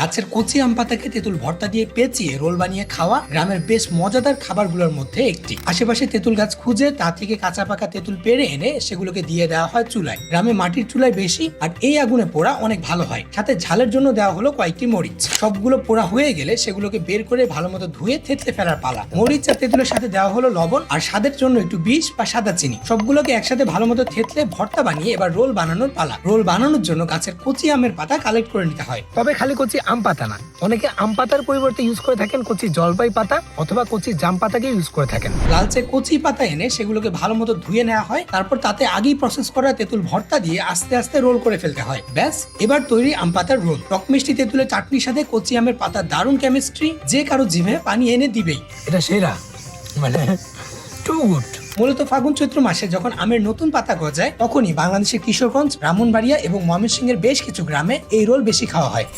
গাছের কচি আম পাতাকে তেঁতুল ভর্তা দিয়ে পেঁচিয়ে রোল বানিয়ে খাওয়া গ্রামের বেশ মজাদার খাবারগুলোর মধ্যে একটি। আশেপাশে তেঁতুল গাছ খুঁজে তা থেকে কাঁচা পাকা তেঁতুল পেড়ে এনে সেগুলোকে দিয়ে দেওয়া হয় চুলায়। গ্রামে মাটির চুলায় বেশি, আর এই আগুনে পোড়া অনেক ভালো হয়। সাথে ঝালের জন্য দেওয়া হলো কয়েকটি মরিচ। সবগুলো পোড়া হয়ে গেলে সেগুলোকে বের করে ভালো মতো ধুয়ে থেতলে ফেলার পালা। মরিচ আর তেঁতুলের সাথে দেওয়া হলো লবণ আর স্বাদের জন্য একটু বিষ বা সাদা চিনি। সবগুলোকে একসাথে ভালো মতো থেতলে ভর্তা বানিয়ে এবার রোল বানানোর পালা। রোল বানানোর জন্য গাছের কচি আমের পাতা কালেক্ট করে নিতে হয়। তবে খালি কচি আম পাতা না, অনেকে আম পাতার পরিবর্তে ইউজ করে থাকেন কচি জলপাই পাতা অথবা কচি জাম পাতাকে ইউজ করে থাকেন। লালচে কচি পাতা এনে সেগুলোকে ভালো মতো ধুয়ে নেওয়া হয়, তারপর তাতে আগেই প্রসেস করা তেঁতুল ভর্তা দিয়ে আস্তে আস্তে রোল করে ফেলতে হয়। ব্যাস, এবার তৈরি আম পাতার রোল। টক মিষ্টি তেঁতুলের চাটনির সাথে কচি আমের পাতার দারুণ কেমিস্ট্রি, যে কারো জিভে পানি এনে দিবেই। এটা সেরা, মানে টু গুড। মূলত ফাগুন চৈত্র মাসে যখন আমের নতুন পাতা গজায় তখনই বাংলাদেশের কিশোরগঞ্জ, ব্রাহ্মণবাড়িয়া এবং ময়মনসিংহের বেশ কিছু গ্রামে এই রোল বেশি খাওয়া হয়।